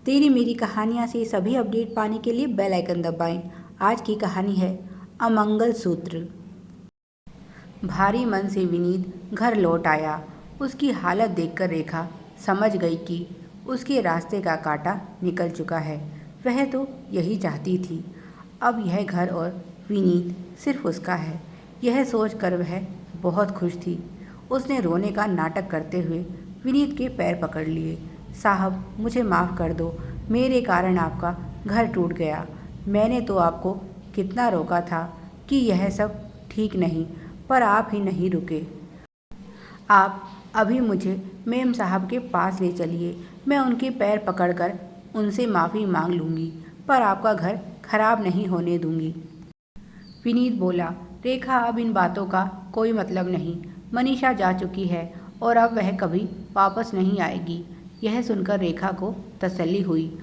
तेरी मेरी कहानियाँ से सभी अपडेट पाने के लिए बेल आइकन दबाएं। आज की कहानी है अमंगल सूत्र। भारी मन से विनीत घर लौट आया। उसकी हालत देखकर रेखा समझ गई कि उसके रास्ते का कांटा निकल चुका है। वह तो यही चाहती थी। अब यह घर और विनीत सिर्फ उसका है, यह सोचकर वह बहुत खुश थी। उसने रोने का नाटक करते हुए विनीत के पैर पकड़ लिए। साहब, मुझे माफ़ कर दो, मेरे कारण आपका घर टूट गया। मैंने तो आपको कितना रोका था कि यह सब ठीक नहीं, पर आप ही नहीं रुके। आप अभी मुझे मेम साहब के पास ले चलिए। मैं उनके पैर पकड़कर उनसे माफ़ी मांग लूँगी, पर आपका घर खराब नहीं होने दूँगी। विनीत बोला, रेखा, अब इन बातों का कोई मतलब नहीं। मनीषा जा चुकी है और अब वह कभी वापस नहीं आएगी। यह सुनकर रेखा को तसल्ली हुई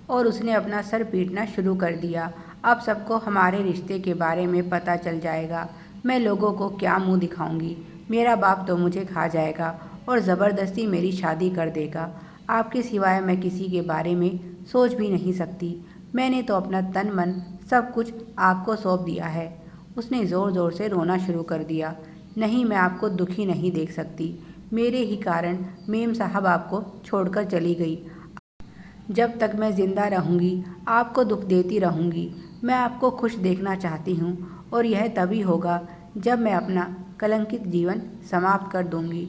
और उसने अपना सर पीटना शुरू कर दिया। अब सबको हमारे रिश्ते के बारे में पता चल जाएगा। मैं लोगों को क्या मुंह दिखाऊंगी? मेरा बाप तो मुझे खा जाएगा और ज़बरदस्ती मेरी शादी कर देगा। आपके सिवाय मैं किसी के बारे में सोच भी नहीं सकती। मैंने तो अपना तन मन सब कुछ आपको सौंप दिया है। उसने ज़ोर ज़ोर से रोना शुरू कर दिया। नहीं, मैं आपको दुखी नहीं देख सकती। मेरे ही कारण मेम साहब आपको छोड़कर चली गई। जब तक मैं ज़िंदा रहूँगी आपको दुख देती रहूँगी। मैं आपको खुश देखना चाहती हूँ और यह तभी होगा जब मैं अपना कलंकित जीवन समाप्त कर दूँगी।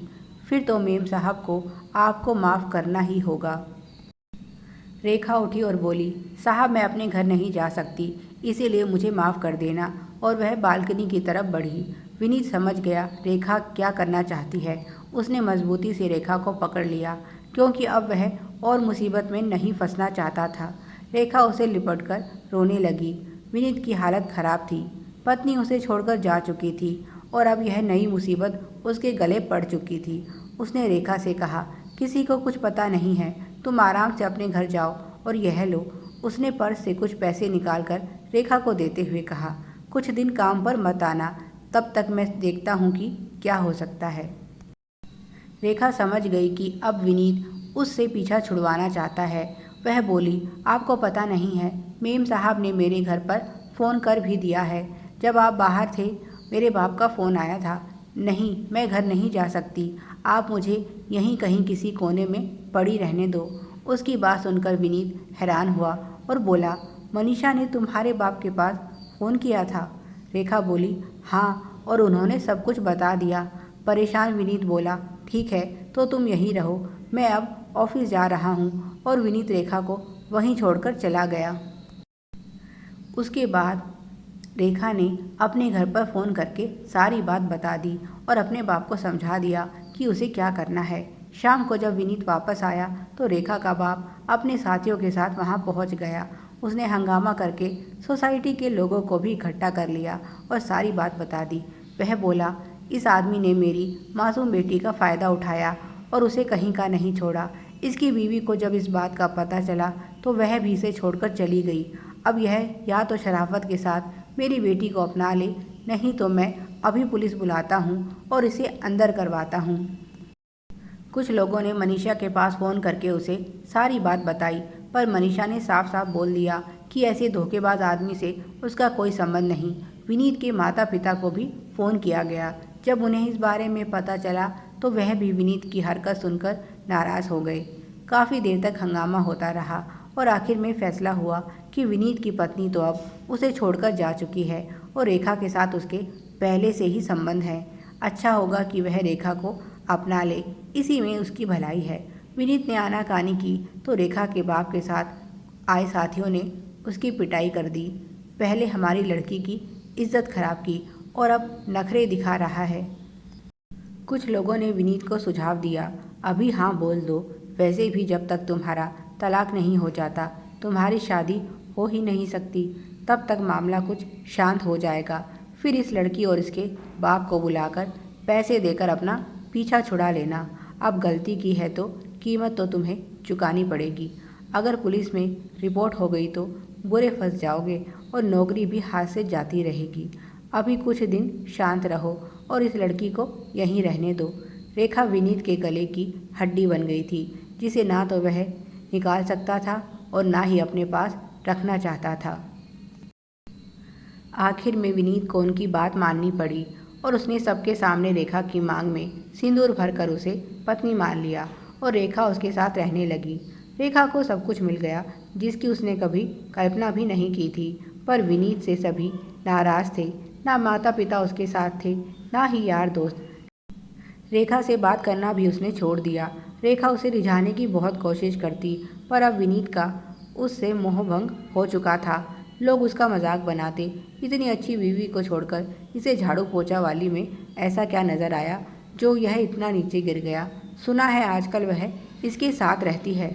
फिर तो मेम साहब को आपको माफ़ करना ही होगा। रेखा उठी और बोली, साहब, मैं अपने घर नहीं जा सकती, इसीलिए मुझे माफ़ कर देना। और वह बालकनी की तरफ बढ़ी। विनीत समझ गया रेखा क्या करना चाहती है। उसने मजबूती से रेखा को पकड़ लिया, क्योंकि अब वह और मुसीबत में नहीं फंसना चाहता था। रेखा उसे लिपटकर रोने लगी। विनीत की हालत खराब थी। पत्नी उसे छोड़कर जा चुकी थी और अब यह नई मुसीबत उसके गले पड़ चुकी थी। उसने रेखा से कहा, किसी को कुछ पता नहीं है, तुम आराम से अपने घर जाओ और यह लो। उसने पर्स से कुछ पैसे निकालकर रेखा को देते हुए कहा, कुछ दिन काम पर मत आना, तब तक मैं देखता हूँ कि क्या हो सकता है। रेखा समझ गई कि अब विनीत उससे पीछा छुड़वाना चाहता है। वह बोली, आपको पता नहीं है, मेम साहब ने मेरे घर पर फ़ोन कर भी दिया है। जब आप बाहर थे मेरे बाप का फ़ोन आया था। नहीं, मैं घर नहीं जा सकती। आप मुझे यहीं कहीं किसी कोने में पड़ी रहने दो। उसकी बात सुनकर विनीत हैरान हुआ और बोला, मनीषा ने तुम्हारे बाप के पास फ़ोन किया था? रेखा बोली, हाँ, और उन्होंने सब कुछ बता दिया। परेशान विनीत बोला, ठीक है, तो तुम यहीं रहो, मैं अब ऑफिस जा रहा हूँ। और विनीत रेखा को वहीं छोड़कर चला गया। उसके बाद रेखा ने अपने घर पर फ़ोन करके सारी बात बता दी और अपने बाप को समझा दिया कि उसे क्या करना है। शाम को जब विनीत वापस आया तो रेखा का बाप अपने साथियों के साथ वहां पहुंच गया। उसने हंगामा करके सोसाइटी के लोगों को भी इकट्ठा कर लिया और सारी बात बता दी। वह बोला, इस आदमी ने मेरी मासूम बेटी का फ़ायदा उठाया और उसे कहीं का नहीं छोड़ा। इसकी बीवी को जब इस बात का पता चला तो वह भी इसे छोड़कर चली गई। अब यह या तो शराफत के साथ मेरी बेटी को अपना ले, नहीं तो मैं अभी पुलिस बुलाता हूँ और इसे अंदर करवाता हूँ। कुछ लोगों ने मनीषा के पास फ़ोन करके उसे सारी बात बताई, पर मनीषा ने साफ साफ बोल दिया कि ऐसे धोखेबाज आदमी से उसका कोई संबंध नहीं। विनीत के माता पिता को भी फ़ोन किया गया। जब उन्हें इस बारे में पता चला तो वह भी विनीत की हरकत सुनकर नाराज़ हो गए। काफ़ी देर तक हंगामा होता रहा और आखिर में फैसला हुआ कि विनीत की पत्नी तो अब उसे छोड़कर जा चुकी है और रेखा के साथ उसके पहले से ही संबंध है। अच्छा होगा कि वह रेखा को अपना ले, इसी में उसकी भलाई है। विनीत ने आनाकानी की तो रेखा के बाप के साथ आए साथियों ने उसकी पिटाई कर दी। पहले हमारी लड़की की इज्जत खराब की और अब नखरे दिखा रहा है। कुछ लोगों ने विनीत को सुझाव दिया, अभी हाँ बोल दो, वैसे भी जब तक तुम्हारा तलाक नहीं हो जाता तुम्हारी शादी हो ही नहीं सकती। तब तक मामला कुछ शांत हो जाएगा। फिर इस लड़की और इसके बाप को बुलाकर पैसे देकर अपना पीछा छुड़ा लेना। अब गलती की है तो कीमत तो तुम्हें चुकानी पड़ेगी। अगर पुलिस में रिपोर्ट हो गई तो बुरे फंस जाओगे और नौकरी भी हाथ से जाती रहेगी। अभी कुछ दिन शांत रहो और इस लड़की को यहीं रहने दो। रेखा विनीत के गले की हड्डी बन गई थी, जिसे ना तो वह निकाल सकता था और ना ही अपने पास रखना चाहता था। आखिर में विनीत को उनकी बात माननी पड़ी और उसने सबके सामने रेखा की मांग में सिंदूर भरकर उसे पत्नी मान लिया और रेखा उसके साथ रहने लगी। रेखा को सब कुछ मिल गया जिसकी उसने कभी कल्पना भी नहीं की थी, पर विनीत से सभी नाराज थे। ना माता पिता उसके साथ थे, ना ही यार दोस्त। रेखा से बात करना भी उसने छोड़ दिया। रेखा उसे रिझाने की बहुत कोशिश करती, पर अब विनीत का उससे मोहभंग हो चुका था। लोग उसका मजाक बनाते, इतनी अच्छी बीवी को छोड़कर इसे झाड़ू पोछा वाली में ऐसा क्या नज़र आया जो यह इतना नीचे गिर गया। सुना है आजकल वह इसके साथ रहती है।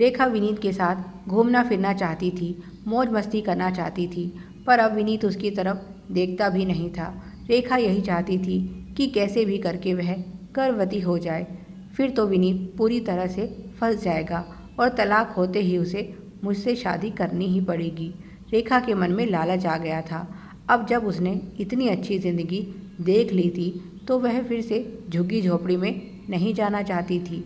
रेखा विनीत के साथ घूमना फिरना चाहती थी, मौज मस्ती करना चाहती थी, पर अब विनीत उसकी तरफ देखता भी नहीं था। रेखा यही चाहती थी कि कैसे भी करके वह गर्भवती हो जाए, फिर तो विनीत पूरी तरह से फंस जाएगा और तलाक होते ही उसे मुझसे शादी करनी ही पड़ेगी। रेखा के मन में लालच आ गया था। अब जब उसने इतनी अच्छी ज़िंदगी देख ली थी तो वह फिर से झुग्गी झोपड़ी में नहीं जाना चाहती थी।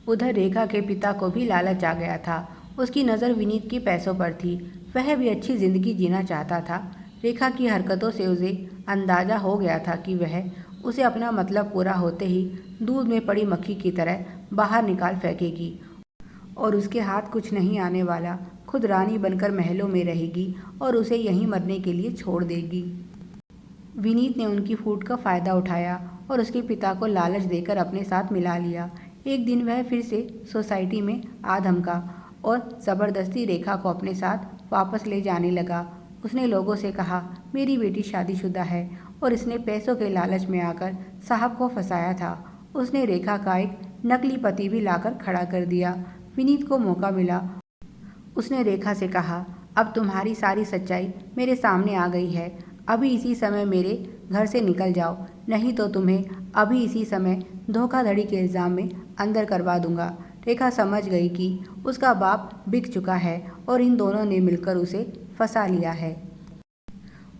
उधर रेखा के पिता को भी लालच आ गया था। उसकी नज़र विनीत के पैसों पर थी। वह भी अच्छी ज़िंदगी जीना चाहता था। रेखा की हरकतों से उसे अंदाज़ा हो गया था कि वह उसे अपना मतलब पूरा होते ही दूध में पड़ी मक्खी की तरह बाहर निकाल फेंकेगी और उसके हाथ कुछ नहीं आने वाला। खुद रानी बनकर महलों में रहेगी और उसे यहीं मरने के लिए छोड़ देगी। विनीत ने उनकी फूट का फ़ायदा उठाया और उसके पिता को लालच देकर अपने साथ मिला लिया। एक दिन वह फिर से सोसाइटी में आ धमका और ज़बरदस्ती रेखा को अपने साथ वापस ले जाने लगा। उसने लोगों से कहा, मेरी बेटी शादीशुदा है और इसने पैसों के लालच में आकर साहब को फंसाया था। उसने रेखा का एक नकली पति भी लाकर खड़ा कर दिया। विनीत को मौका मिला। उसने रेखा से कहा, अब तुम्हारी सारी सच्चाई मेरे सामने आ गई है। अभी इसी समय मेरे घर से निकल जाओ, नहीं तो तुम्हें अभी इसी समय धोखाधड़ी के इल्ज़ाम में अंदर करवा दूंगा। रेखा समझ गई कि उसका बाप बिक चुका है और इन दोनों ने मिलकर उसे फंसा लिया है।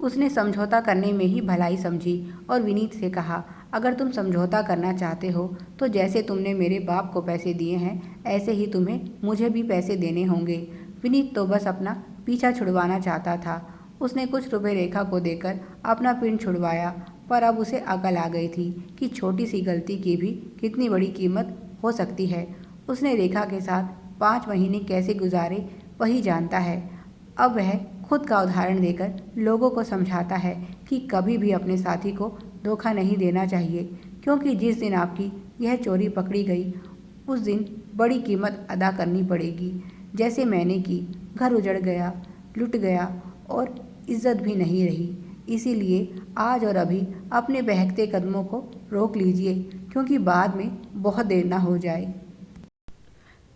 उसने समझौता करने में ही भलाई समझी और विनीत से कहा, अगर तुम समझौता करना चाहते हो तो जैसे तुमने मेरे बाप को पैसे दिए हैं ऐसे ही तुम्हें मुझे भी पैसे देने होंगे। विनीत तो बस अपना पीछा छुड़वाना चाहता था। उसने कुछ रुपए रेखा को देकर अपना पिंड छुड़वाया, पर अब उसे अकल आ गई थी कि छोटी सी गलती की भी कितनी बड़ी कीमत हो सकती है। उसने रेखा के साथ 5 महीने कैसे गुजारे वही जानता है। अब वह खुद का उदाहरण देकर लोगों को समझाता है कि कभी भी अपने साथी को धोखा नहीं देना चाहिए, क्योंकि जिस दिन आपकी यह चोरी पकड़ी गई उस दिन बड़ी कीमत अदा करनी पड़ेगी, जैसे मैंने की। घर उजड़ गया, लुट गया और इज्जत भी नहीं रही। इसीलिए आज और अभी अपने बहकते कदमों को रोक लीजिए, क्योंकि बाद में बहुत देर ना हो जाए।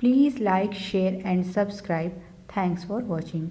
Please like, share and subscribe. Thanks for watching.